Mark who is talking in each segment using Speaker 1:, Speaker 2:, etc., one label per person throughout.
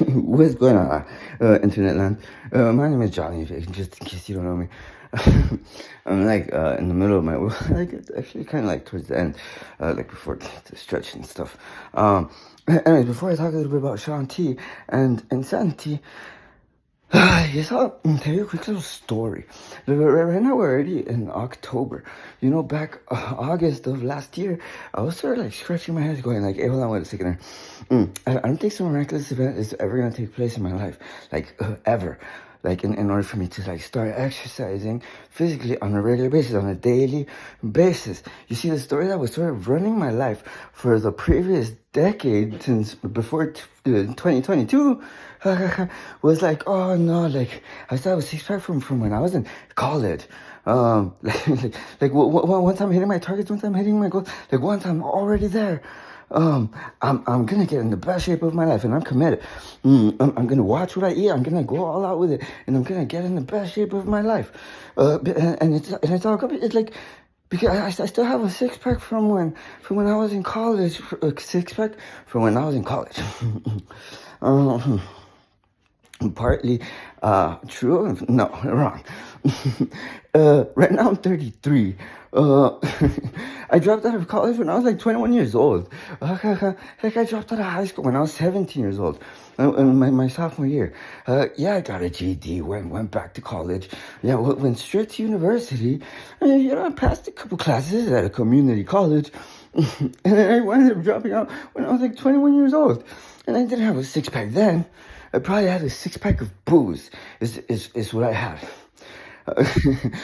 Speaker 1: What's going on, internet land? My name is Johnny, just in case you don't know me. I'm like in the middle of my like it's actually kind of like towards the end, like before the stretch and stuff. Anyways, before I talk a little bit about Sean T and Insanity, yes, I'll tell you a quick little story. Right now, we're already in October. You know, back August of last year, I was sort of like scratching my head, going like, "Hey, hold on, wait a second. I don't think some miraculous event is ever gonna take place in my life, like ever." Like in order for me to like start exercising physically on a regular basis, on a daily basis. You see, the story that was sort of running my life for the previous decade since before 2022 was like, oh no, like I started with six pack from when I was in college. Once I'm hitting my targets, once I'm hitting my goals, like once I'm already there, I'm gonna get in the best shape of my life, and I'm committed. I'm gonna watch what I eat. I'm gonna go all out with it, and I'm gonna get in the best shape of my life. It's all good. It's like because I still have a six pack from when I was in college. A six pack from when I was in college. um, Partly true. No, wrong. Right now I'm 33. I dropped out of college when I was like 21 years old. Like I dropped out of high school when I was 17 years old. In my sophomore year. Yeah, I got a GED, went back to college. Yeah, went straight to university. I passed a couple classes at a community college. And then I wound up dropping out when I was like 21 years old. And I didn't have a six pack then. I probably had a six pack of booze, is what I had.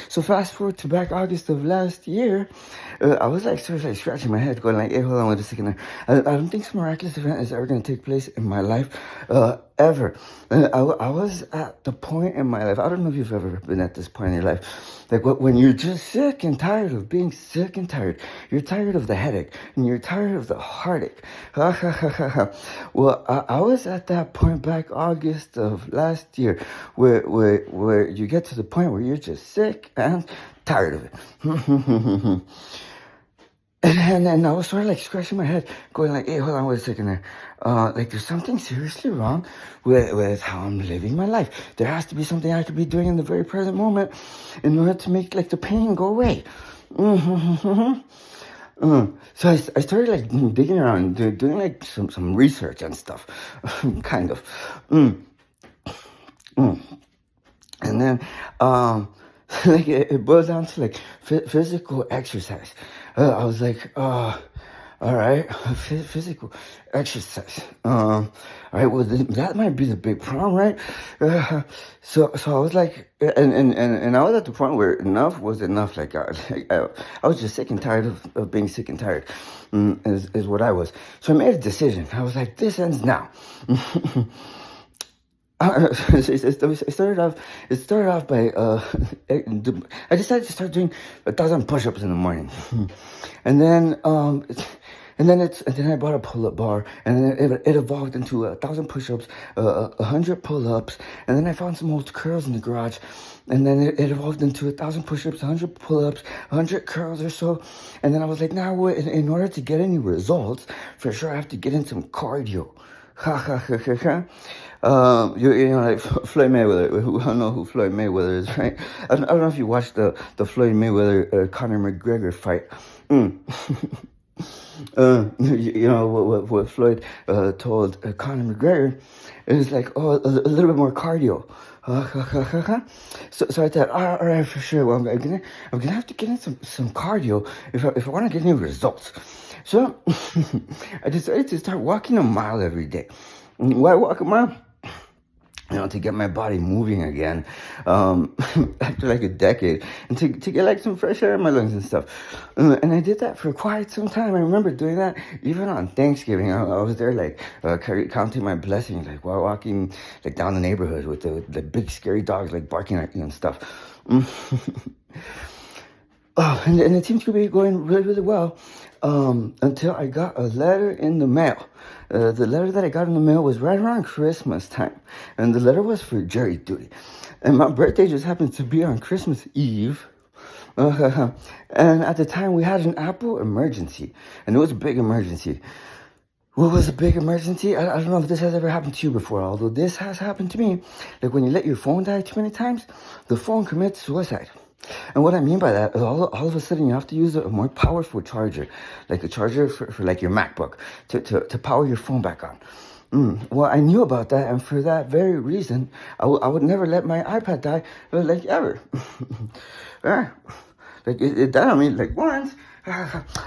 Speaker 1: So fast forward to back August of last year, I was like sort of like scratching my head, going like, "Hey, hold on, wait a second. I don't think some miraculous event is ever going to take place in my life, ever." I was at the point in my life. I don't know if you've ever been at this point in your life, like when you're just sick and tired of being sick and tired. You're tired of the headache and you're tired of the heartache. Well, I was at that point back August of last year, where you get to the point where you're just sick and tired of it. And then I was sort of like scratching my head, going like, "Hey, hold on, wait a second there. Like there's something seriously wrong with how I'm living my life. There has to be something I could be doing in the very present moment in order to make like the pain go away." So I started like digging around, doing like some research and stuff, kind of. Mm, mm. And then, like it boils down to like physical exercise. I was like, all right, physical exercise. All right, well that might be the big problem, right? So I was like, and I was at the point where enough was enough. I was just sick and tired of being sick and tired, is what I was. So I made a decision. I was like, this ends now. It started off by I decided to start doing 1,000 push-ups in the morning, and then and then I bought a pull-up bar, and then it evolved into 1,000 push-ups, 100 pull-ups, and then I found some old curls in the garage, and then it evolved into 1,000 push-ups, 100 pull-ups, 100 curls or so, and then I was like, now in order to get any results, for sure I have to get in some cardio. Ha ha ha ha ha. You know, like Floyd Mayweather. I don't know who Floyd Mayweather is, right? I don't know if you watched the Floyd Mayweather Conor McGregor fight. You know what Floyd told Conor McGregor, it was like, oh, a little bit more cardio. So I thought, all right, for sure. Well, I'm gonna have to get in some cardio if I want to get any results. So I decided to start walking a mile every day. Why walk a mile? You know, to get my body moving again, after like a decade, and to get like some fresh air in my lungs and stuff. And I did that for quite some time. I remember doing that even on Thanksgiving. I was there like counting my blessings, like while walking like down the neighborhood with the big scary dogs like barking at you and stuff. Oh, and it seems to be going really, really well, until I got a letter in the mail. The letter that I got in the mail was right around Christmas time, and the letter was for jury duty. And my birthday just happened to be on Christmas Eve. And at the time, we had an Apple emergency, and it was a big emergency. what was a big emergency? I don't know if this has ever happened to you before, although this has happened to me. Like when you let your phone die too many times, the phone commits suicide. And what I mean by that is all of a sudden you have to use a more powerful charger, like a charger for like your MacBook, to power your phone back on. Well, I knew about that, and for that very reason, I would never let my iPad die, like ever. Yeah. Like it died on me like once,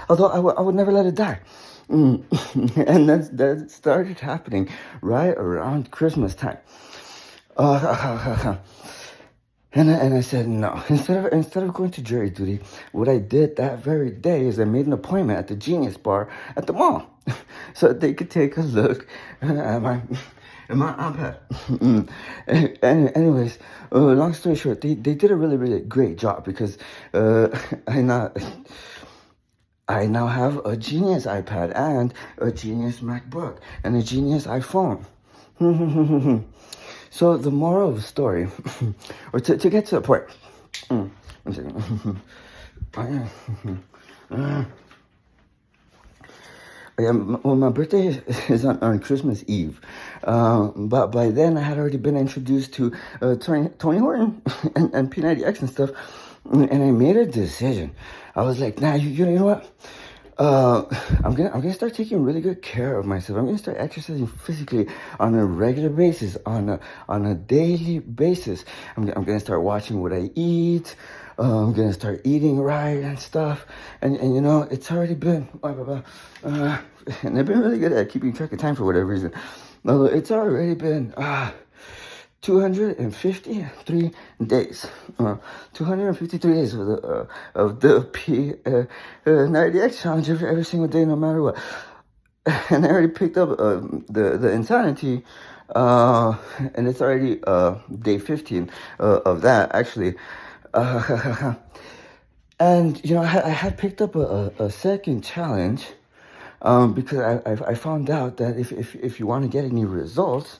Speaker 1: although I would never let it die. And that started happening right around Christmas time. And I said no. Instead of going to jury duty, what I did that very day is I made an appointment at the Genius Bar at the mall, so that they could take a look at my iPad. Anyways, long story short, they did a really great job because I now have a Genius iPad and a Genius MacBook and a Genius iPhone. So the moral of the story, or to get to the point, one second. Well, my birthday is on Christmas Eve, but by then I had already been introduced to Tony Horton and P90X and stuff, and I made a decision. I was like, nah, you know what? I'm gonna start taking really good care of myself. I'm gonna start exercising physically on a regular basis, on a daily basis. I'm gonna start watching what I eat. I'm gonna start eating right and stuff. And you know, it's already been and I've been really good at keeping track of time for whatever reason. It's already been 253 days. 253 days of the P90X challenge every single day, no matter what. And I already picked up the Insanity, and it's already day 15 of that, actually. And, you know, I had picked up a second challenge because I found out that if you want to get any results,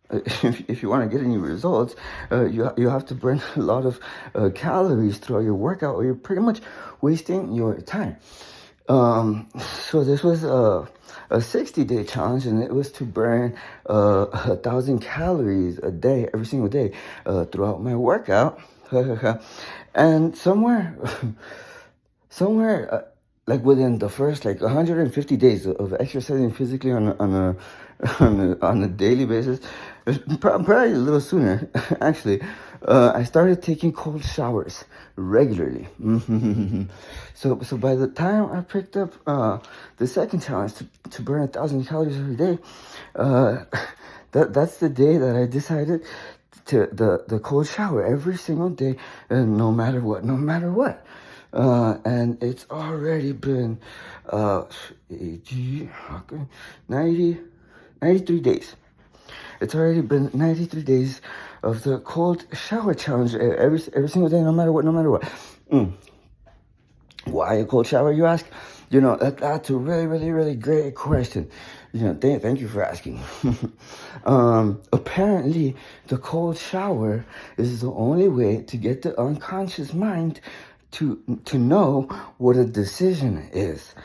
Speaker 1: if you want to get any results, you have to burn a lot of calories throughout your workout, or you're pretty much wasting your time. So this was a 60-day challenge, and it was to burn 1,000 calories a day, every single day, throughout my workout. And somewhere, like within the first 150 days of exercising physically on a daily basis, probably a little sooner, actually, I started taking cold showers regularly. So by the time I picked up the second challenge to burn 1,000 calories every day, that's the day that I decided to the cold shower every single day, no matter what. And it's already been 93 days. It's already been 93 days of the cold shower challenge every single day, no matter what. Why a cold shower, you ask? You know, that's a really great question. You know, thank you for asking. Apparently, the cold shower is the only way to get the unconscious mind to know what a decision is.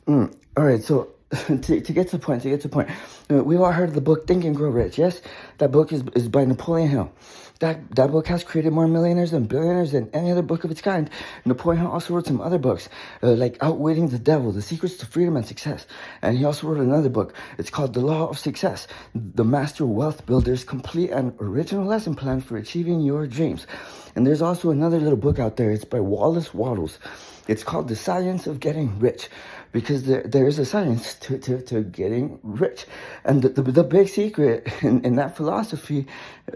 Speaker 1: All right, so to get to the point, we've all heard of the book Think and Grow Rich, yes? That book is by Napoleon Hill. That book has created more millionaires and billionaires than any other book of its kind. Napoleon Hill also wrote some other books, like Outwitting the Devil, The Secrets to Freedom and Success. And he also wrote another book. It's called The Law of Success, The Master Wealth Builder's Complete and Original Lesson Plan for Achieving Your Dreams. And there's also another little book out there. It's by Wallace Wattles. It's called The Science of Getting Rich, because there is a science to getting rich. And the big secret in that philosophy,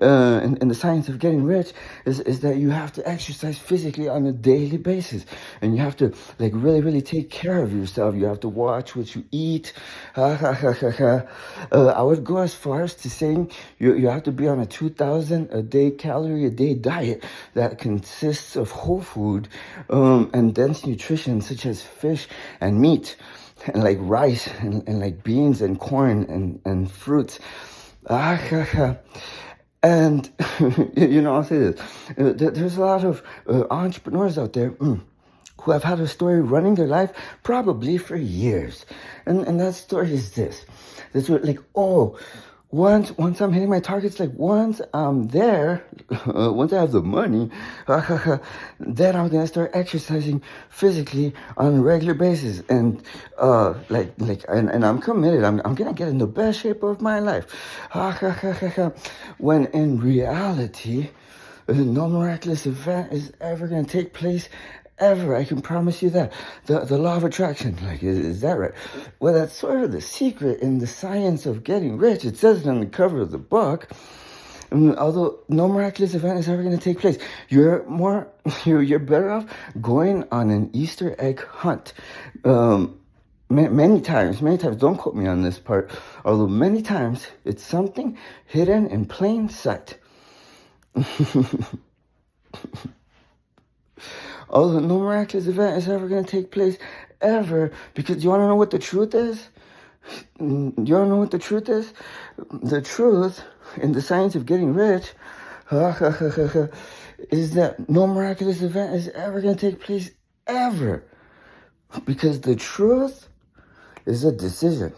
Speaker 1: in the science of getting rich, is that you have to exercise physically on a daily basis. And you have to really take care of yourself. You have to watch what you eat. I would go as far as to saying you have to be on a 2,000 a day calorie a day diet that consists of whole food and dense nutrition such as fish and meat, and like rice and like beans and corn and fruits. And you know, I'll say this: there's a lot of entrepreneurs out there who have had a story running their life probably for years. And that story is this. This was like, oh, once I'm hitting my targets, like once I'm there, once I have the money, then I'm gonna start exercising physically on a regular basis, and and I'm committed. I'm gonna get in the best shape of my life. When in reality, no miraculous event is ever gonna take place. Ever, I can promise you that. The law of attraction, like, is that right? Well, that's sort of the secret in the science of getting rich. It says it on the cover of the book. And although no miraculous event is ever going to take place, you're better off going on an Easter egg hunt. Many times, don't quote me on this part, although many times it's something hidden in plain sight. Although no miraculous event is ever going to take place, ever, because you want to know what the truth is? You want to know what the truth is? The truth in the science of getting rich is that no miraculous event is ever going to take place, ever. Because the truth is a decision.